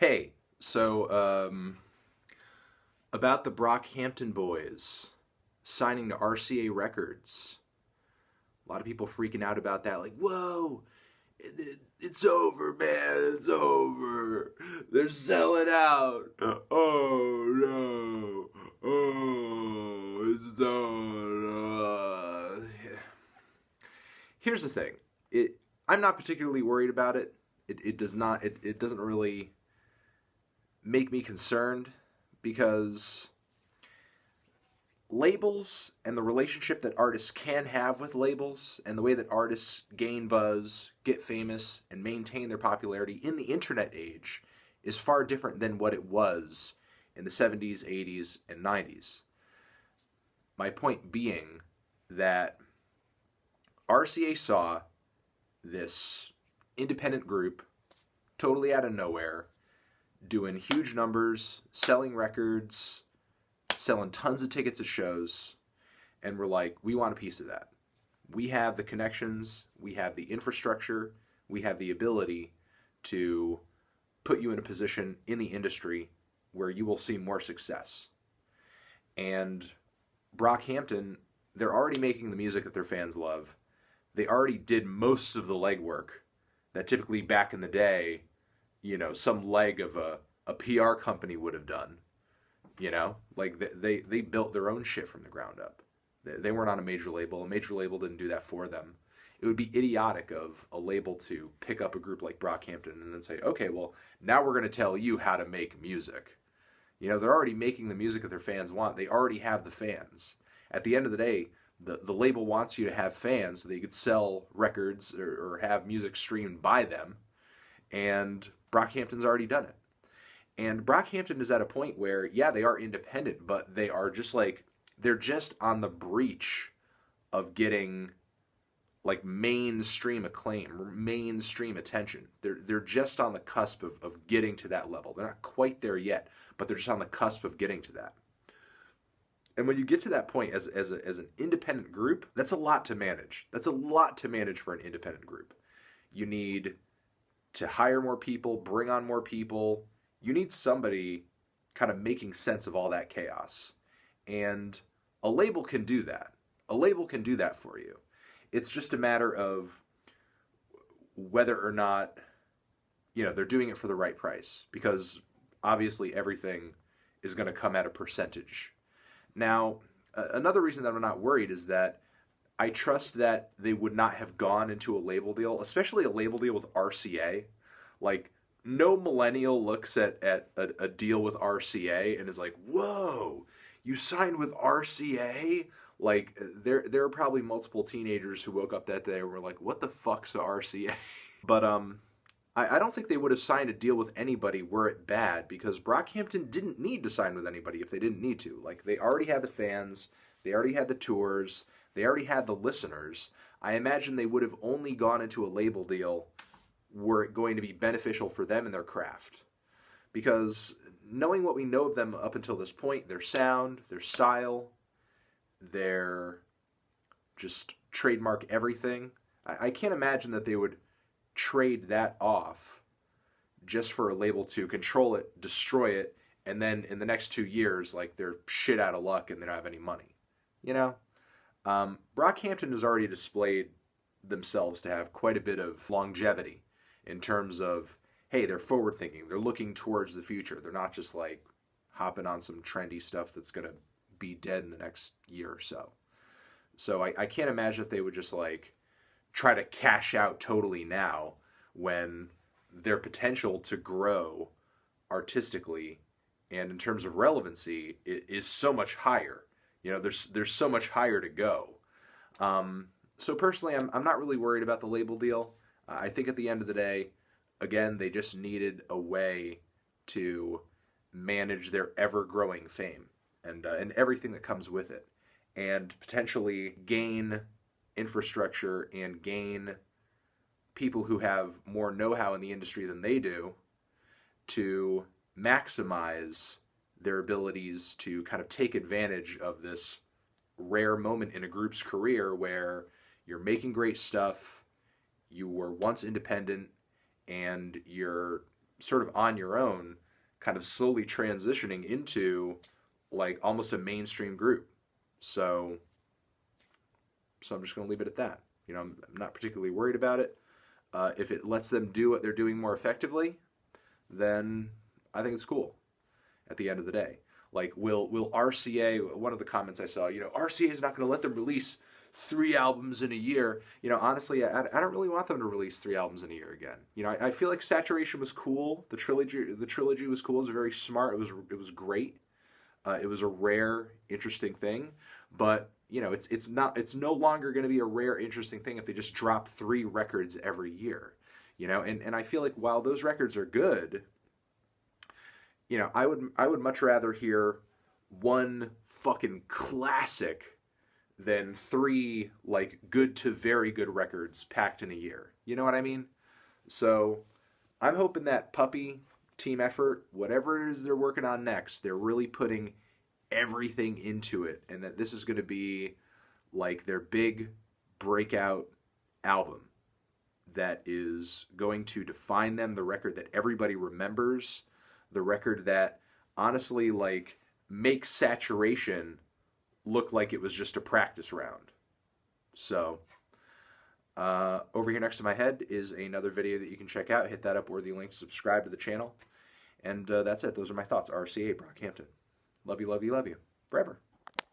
Hey, so about the Brockhampton boys signing to RCA Records. A lot of people freaking out about that, like, whoa, it's over, man, it's over. They're selling out. Oh, no. Oh, it's over. Here's the thing. I'm not particularly worried about it. It does not, it doesn't really make me concerned because labels and the relationship that artists can have with labels and the way that artists gain buzz, get famous, and maintain their popularity in the internet age is far different than what it was in the 70s, 80s, and 90s. My point being that RCA saw this independent group totally out of nowhere doing huge numbers, selling records, selling tons of tickets at shows, and we're like, we want a piece of that. We have the connections, we have the infrastructure, we have the ability to put you in a position in the industry where you will see more success. And Brockhampton, they're already making the music that their fans love. They already did most of the legwork that typically back in the day, some leg of a PR company would have done. Like they built their own shit from the ground up. They weren't on a major label. A major label didn't do that for them. It would be idiotic of a label to pick up a group like Brockhampton and then say, okay, well, now we're going to tell you how to make music. They're already making the music that their fans want. They already have the fans. At the end of the day, the label wants you to have fans so that you could sell records or have music streamed by them. And Brockhampton's already done it. And Brockhampton is at a point where, yeah, they are independent, but they are they're just on the breach of getting like mainstream acclaim, mainstream attention. They're just on the cusp of getting to that level. They're not quite there yet, but they're just on the cusp of getting to that. And when you get to that point as an independent group, that's a lot to manage. That's a lot to manage for an independent group. You need to hire more people, bring on more people. You need somebody kind of making sense of all that chaos. And a label can do that. A label can do that for you. It's just a matter of whether or not, they're doing it for the right price. Because obviously everything is going to come at a percentage. Now, another reason that I'm not worried is that I trust that they would not have gone into a label deal, especially a label deal with RCA. Like, no millennial looks at a deal with RCA and is like, whoa, you signed with RCA? Like, there are probably multiple teenagers who woke up that day and were like, what the fuck's a RCA? But I don't think they would have signed a deal with anybody were it bad, because Brockhampton didn't need to sign with anybody if they didn't need to. Like, they already had the fans, they already had the tours, they already had the listeners. I imagine they would have only gone into a label deal were it going to be beneficial for them and their craft. Because knowing what we know of them up until this point, their sound, their style, their just trademark everything, I can't imagine that they would trade that off just for a label to control it, destroy it, and then in the next 2 years, like, they're shit out of luck and they don't have any money. Brockhampton has already displayed themselves to have quite a bit of longevity in terms of, hey, they're forward thinking, they're looking towards the future. They're not just like hopping on some trendy stuff that's going to be dead in the next year or so. So I can't imagine that they would just like try to cash out totally now when their potential to grow artistically and in terms of relevancy is so much higher. There's so much higher to go. So personally, I'm not really worried about the label deal. I think at the end of the day, again, they just needed a way to manage their ever-growing fame and everything that comes with it, and potentially gain infrastructure and gain people who have more know-how in the industry than they do to maximize their abilities to kind of take advantage of this rare moment in a group's career where you're making great stuff, you were once independent, and you're sort of on your own, kind of slowly transitioning into like almost a mainstream group. So I'm just going to leave it at that. You know, I'm not particularly worried about it. If it lets them do what they're doing more effectively, then I think it's cool at the end of the day. Like, will RCA, one of the comments I saw, you know, RCA is not going to let them release 3 albums in a year. You know, honestly, I don't really want them to release 3 albums in a year again. You know, I feel like Saturation was cool. The trilogy was cool. It was very smart. It was great. It was a rare, interesting thing. But, you know, it's no longer going to be a rare, interesting thing if they just drop 3 records every year. You know, and I feel like while those records are good, you know, I would much rather hear 1 fucking classic than 3 like good to very good records packed in a year. You know what I mean? So I'm hoping that Puppy team effort, whatever it is they're working on next, they're really putting everything into it, and that this is going to be like their big breakout album that is going to define them, the record that everybody remembers, the record that honestly like makes Saturation look like it was just a practice round. So over here next to my head is another video that you can check out. Hit that upworthy link, subscribe to the channel, and that's it. Those are my thoughts. RCA, Brockhampton. Love you, love you, love you. Forever.